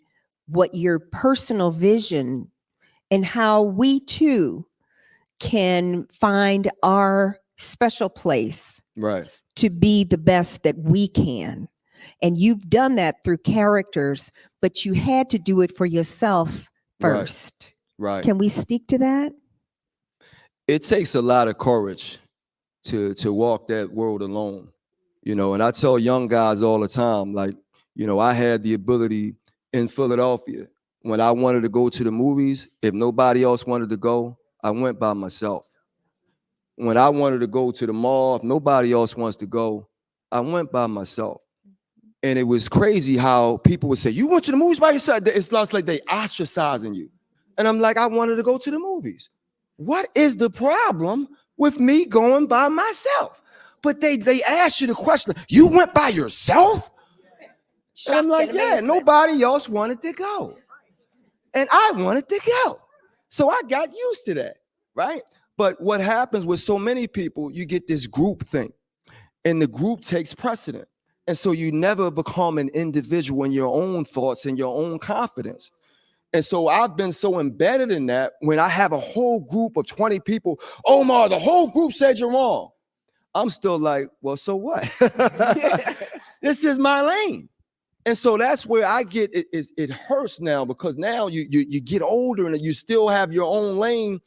what your personal vision, and how we too can find our special place, right, to be the best that we can. And you've done that through characters, but you had to do it for yourself first. Right. Can we speak to that? It takes a lot of courage to walk that world alone, and I tell young guys all the time, like, I had the ability in Philadelphia when I wanted to go to the movies. If nobody else wanted to go, I went by myself. When I wanted to go to the mall, if nobody else wants to go, I went by myself. And it was crazy how people would say, you went to the movies by yourself? It's like they ostracizing you. And I'm like, I wanted to go to the movies. What is the problem with me going by myself? But they ask you the question, you went by yourself? And I'm like, yeah, nobody else wanted to go. And I wanted to go. So I got used to that, right? But what happens with so many people, you get this group thing, and the group takes precedent. And so you never become an individual in your own thoughts and your own confidence. And so I've been so embedded in that, when I have a whole group of 20 people, Omar, the whole group said you're wrong. I'm still like, well, so what? This is my lane. And so that's where I get it hurts now, because now you get older and you still have your own lane,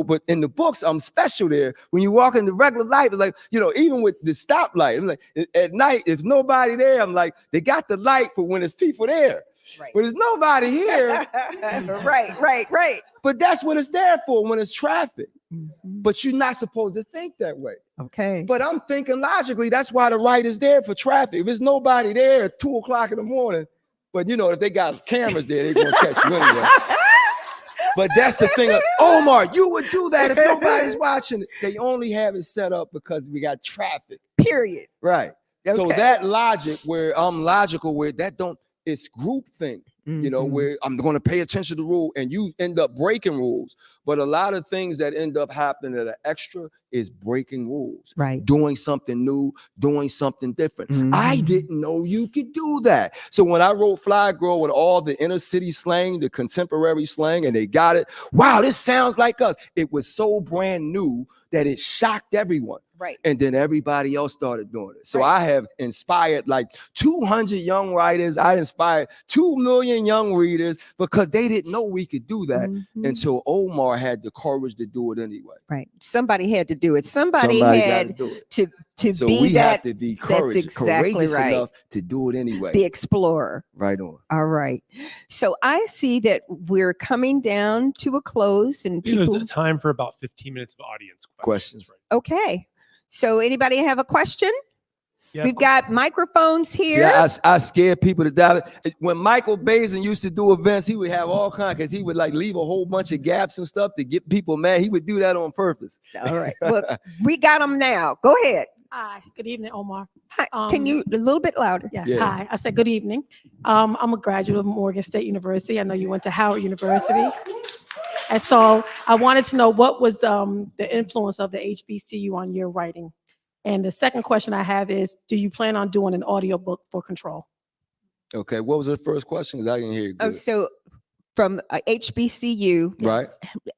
but in the books, I'm special there. When you walk in the regular life, it's like, even with the stoplight, I'm like, at night, if nobody there, I'm like, they got the light for when there's people there. Right. When there's nobody here. Right. But that's what it's there for when it's traffic. Mm-hmm. but you're not supposed to think that way. Okay. But I'm thinking logically, that's why the writer's there for traffic. If there's nobody there at 2 o'clock in the morning, but you know, if they got cameras there, they're gonna catch you anyway. But that's the thing. Omar, you would do that if nobody's watching. They only have it set up because we got traffic. Period. Right. Okay. So that logic where I'm logical, where that don't, it's group thing. You know, where I'm going to pay attention to the rule and you end up breaking rules. But a lot of things that end up happening that are extra is breaking rules. Right. Doing something new, doing something different. I didn't know you could do that. So when I wrote Fly Girl with all the inner city slang, the contemporary slang, and they got it, wow, this sounds like us. It was so brand new that it shocked everyone. Right. And then everybody else started doing it. So Right. I have inspired like 200 young writers. I inspired 2 million young readers because they didn't know we could do that until Omar had the courage to do it anyway. Right. Somebody had to do it. Somebody gotta had do it. to So be we that. have to be That's exactly courageous right. enough to do it anyway. The explorer. Right on. All right. So I see that we're coming down to a close, and You know, people. the time for about 15 minutes of audience Questions. Right? Okay. So anybody have a question? Yeah, We've got microphones See, here. I scared people to doubt it. When Michael Bazin used to do events, he would have all kinds, because he would like leave a whole bunch of gaps and stuff to get people mad. He would do that on purpose. All right. Well, we got them now. Go ahead. Hi, good evening, Omar. Hi. Can you a little bit louder? Yes, Yeah. hi. I said good evening. I'm a graduate of Morgan State University. I know you went to Howard University. And so I wanted to know what was the influence of the HBCU on your writing? And the second question I have is, do you plan on doing an audiobook for Control? Okay, what was the first question? 'Cause I didn't hear you Oh, good. so from HBCU Right.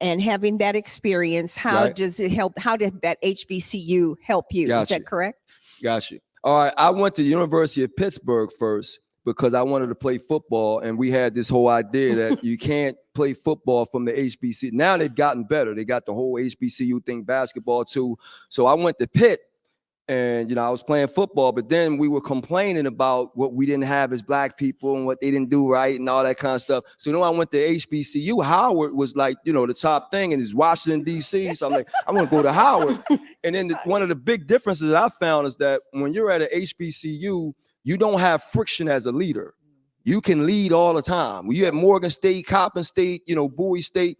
and having that experience, how Right. does it help? How did that HBCU help you? Is Gotcha. that correct? Got you. All right. I went to the University of Pittsburgh first because I wanted to play football. And we had this whole idea that you can't play football from the HBCU. Now they've gotten better. They got the whole HBCU thing, basketball too. So I went to Pitt and, you know, I was playing football, but then we were complaining about what we didn't have as Black people and what they didn't do right and all that kind of stuff. So, you know, I went to HBCU. Howard was like, you know, the top thing, and it's Washington, D.C. So I'm like, I'm going to go to Howard. And then one of the big differences that I found is that when you're at an HBCU, you don't have friction as a leader. You can lead all the time. When you at Morgan State, Coppin State, you know, Bowie State,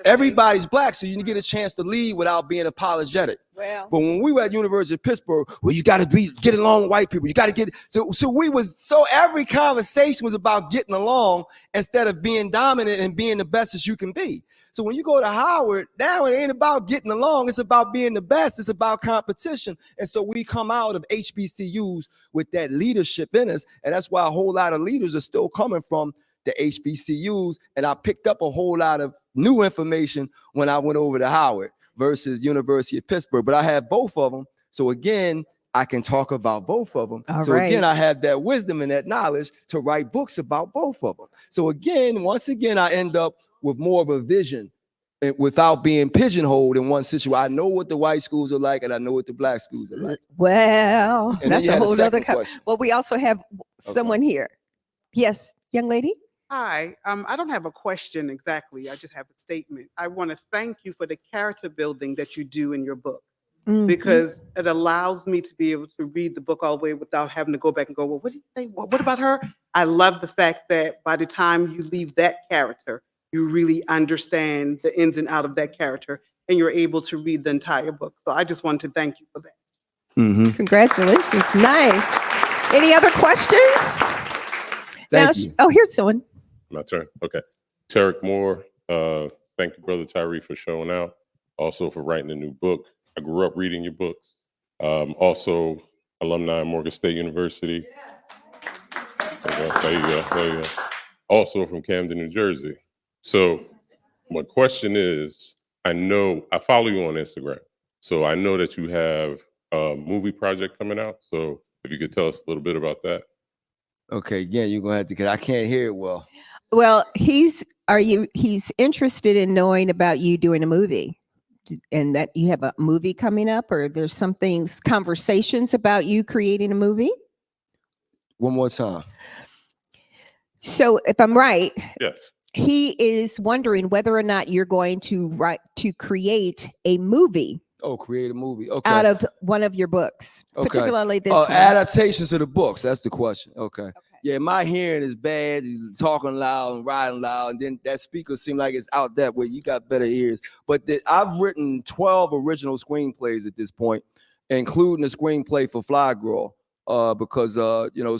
everybody's Black, so you get a chance to lead without being apologetic. Well, But when we were at University of Pittsburgh, well, you got to get along with white people. You got to get so every conversation was about getting along instead of being dominant and being the best as you can be. So when you go to Howard, now it ain't about getting along. It's about being the best. It's about competition. And so we come out of HBCUs with that leadership in us. And that's why a whole lot of leaders are still coming from the HBCUs. And I picked up a whole lot of new information when I went over to Howard versus University of Pittsburgh. But I have both of them. So again, I can talk about both of them. All so right. again, I have that wisdom and that knowledge to write books about both of them. So again, once again, I end up with more of a vision without being pigeonholed in one situation. I know what the white schools are like, and I know what the Black schools are like. well, And then that's you a had a whole second other. question. Well, we also have someone here. Yes, young lady. Hi, I don't have a question exactly. I just have a statement. I want to thank you for the character building that you do in your book, Mhm. because it allows me to be able to read the book all the way without having to go back and go, well, what did you say? What about her? I love the fact that by the time you leave that character, you really understand the ins and out of that character, and you're able to read the entire book. So I just wanted to thank you for that. Mm-hmm. Congratulations. Nice. Any other questions? Thank you. Oh, here's someone. My turn. Okay. Tarek Moore. Thank you, Brother Tyree, for showing out. Also for writing a new book. I grew up reading your books. Also, alumni of Morgan State University. There you go. Also from Camden, New Jersey. So my question is, I follow you on Instagram. So I know that you have a movie project coming out. So if you could tell us a little bit about that. Okay, again, you're gonna have to, because I can't hear it well. Well, he's interested in knowing about you doing a movie, and that you have a movie coming up, or there's some things, conversations about you creating a movie. One more time. So if I'm right, Yes. he is wondering whether or not you're going to create a movie Oh, create a movie. Okay. out of one of your books, Okay. particularly this one. Adaptations of the books. That's the question. Okay. Yeah, my hearing is bad. He's talking loud and riding loud, and then that speaker seemed like it's out that way. You got better ears. But I've written 12 original screenplays at this point, including a screenplay for Fly Girl, because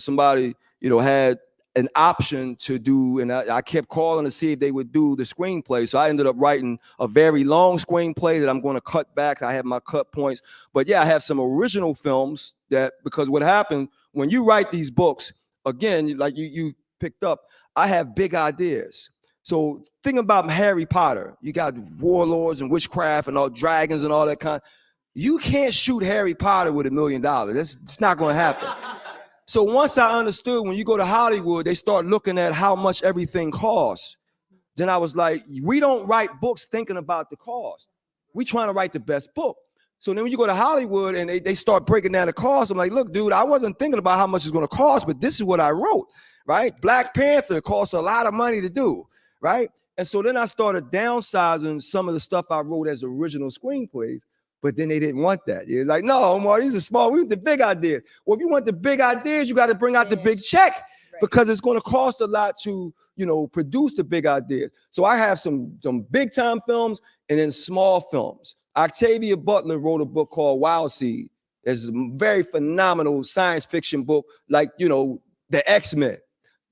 somebody had an option to do, and I kept calling to see if they would do the screenplay. So I ended up writing a very long screenplay that I'm going to cut back. I have my cut points, but yeah, I have some original films because what happened when you write these books, again, like you picked up, I have big ideas. So think about Harry Potter. You got warlords and witchcraft and all dragons and all that kind. You can't shoot Harry Potter with $1 million. It's not going to happen. So once I understood, when you go to Hollywood, they start looking at how much everything costs. Then I was like, we don't write books thinking about the cost. We trying to write the best book. So then when you go to Hollywood and they start breaking down the cost, I'm like, look, dude, I wasn't thinking about how much it's going to cost, but this is what I wrote, right? Black Panther costs a lot of money to do, right? And so then I started downsizing some of the stuff I wrote as original screenplays. But then they didn't want that. You're like, no, Omar, these are small. We want the big ideas. Well, if you want the big ideas, you got to bring out the big check because it's going to cost a lot to, produce the big ideas. So I have some big time films and then small films. Octavia Butler wrote a book called Wild Seed. It's a very phenomenal science fiction book, like, the X-Men.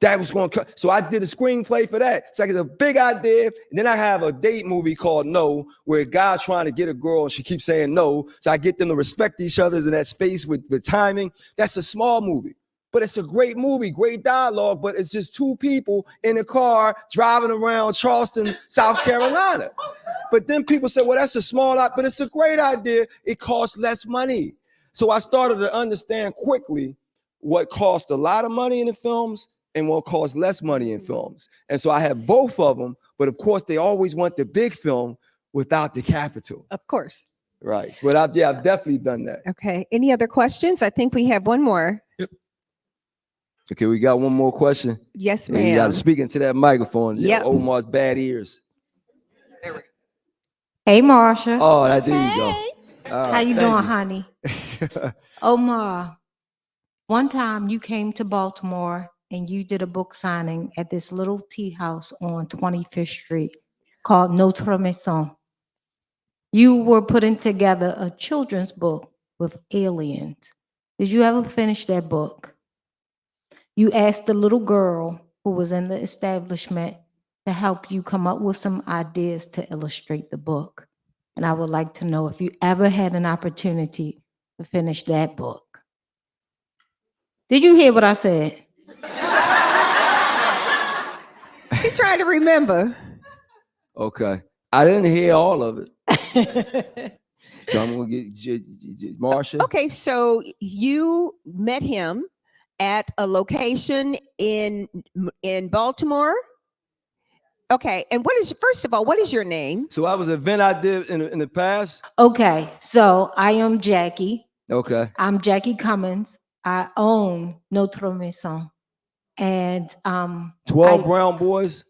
That was going to, so I did a screenplay for that. It's like it's a big idea. And then I have a date movie called No, where a guy's trying to get a girl and she keeps saying no. So I get them to respect each other in that space with timing. That's a small movie, but it's a great movie, great dialogue, but it's just two people in a car driving around Charleston, South Carolina. But then people say, well, that's a small lot, but it's a great idea. It costs less money. So I started to understand quickly what cost a lot of money in the films and what costs less money in films. And so I have both of them, but of course they always want the big film without the capital. Of course. Right. But I've definitely done that. Okay. Any other questions? I think we have one more. Yep. Okay, we got one more question. Yes, And you got ma'am. to speak into that microphone. Yep. Omar's bad ears. Hey, Marsha. Oh, there you go. All right, How you thank doing, honey? Omar, one time you came to Baltimore and you did a book signing at this little tea house on 25th Street called Notre Maison. You were putting together a children's book with aliens. Did you ever finish that book? You asked the little girl who was in the establishment to help you come up with some ideas to illustrate the book. And I would like to know if you ever had an opportunity to finish that book. Did you hear what I said? He's trying to remember. Okay. I didn't hear all of it. So I'm going to get Marsha. Okay, so you met him at a location in Baltimore. Okay, and first of all, what is your name? So that was an event I did in the past. Okay, so I am Jackie. Okay. I'm Jackie Cummins. I own Notre Maison. And 12 Brown Boys.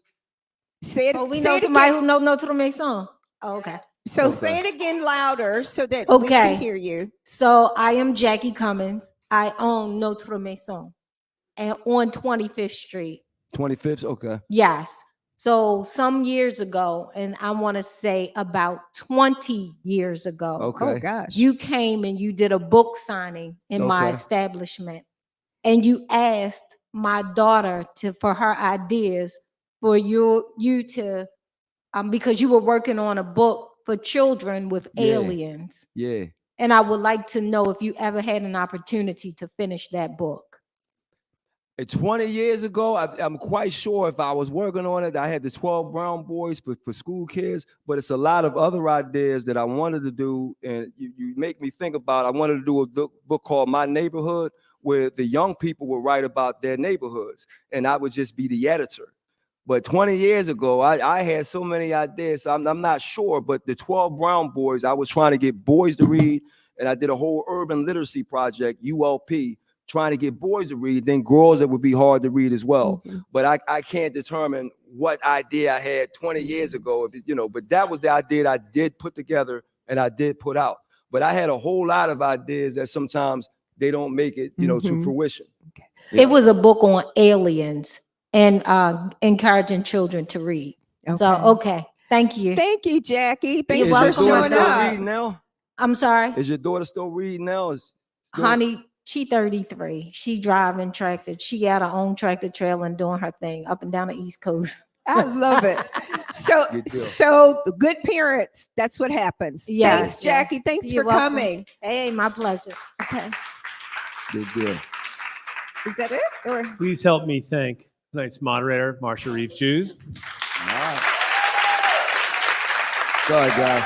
Say it. we say know it somebody again. who knows Notre Maison. Oh, okay. So Okay. say it again louder so that we Okay. can hear you. So I am Jackie Cummins. I own Notre Maison and on 25th Street. 25th. Okay. Yes. So some years ago, and I want to say about 20 years ago, Okay. Oh gosh. you came and you did a book signing in my Okay. establishment, and you asked my daughter for her ideas for you to because you were working on a book for children with Yeah. aliens. Yeah. And I would like to know if you ever had an opportunity to finish that book. 20 years ago, I'm quite sure if I was working on it, I had the 12 Brown Boys for school kids, but it's a lot of other ideas that I wanted to do. And you make me think about, I wanted to do a book called My Neighborhood, where the young people would write about their neighborhoods, and I would just be the editor. But 20 years ago, I had so many ideas, so I'm not sure, but the 12 Brown Boys, I was trying to get boys to read, and I did a whole urban literacy project, ULP, trying to get boys to read, then girls that would be hard to read as well. Mhm. But I can't determine what idea I had 20 years ago, if it, you know, but that was the idea that I did put together and I did put out. But I had a whole lot of ideas that sometimes they don't make it, you know, to Mhm. fruition. It was a book on aliens and encouraging children to read. So, okay. Thank you. Thank you, Jackie. Thanks You're Is for your welcome. daughter showing still up. reading now? I'm sorry. Is your daughter still reading now? Honey, she 33. She driving tractor. She got her own tractor trailer and doing her thing up and down the East Coast. I love it. So, Good deal. so good parents, that's what happens. Yes, Thanks, Jackie. yes. Thanks You're for welcome. coming. Hey, my pleasure. Okay. Good deal. Is that it? Or Please help me thank tonight's moderator, Marsha Reeves-Jews. Sorry, guys.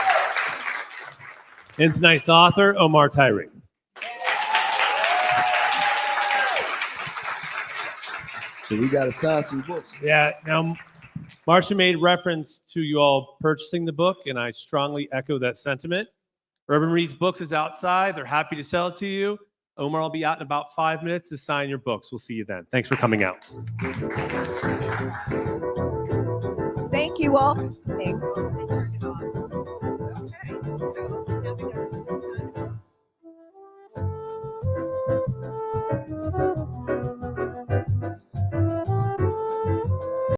And tonight's author, Omar Tyree. So we got to sign some books. Yeah, now Marsha made reference to you all purchasing the book, and I strongly echo that sentiment. Urban Reads Books is outside. They're happy to sell it to you. Omar will be out in about 5 minutes to sign your books. We'll see you then. Thanks for coming out. thank you all. Thank you.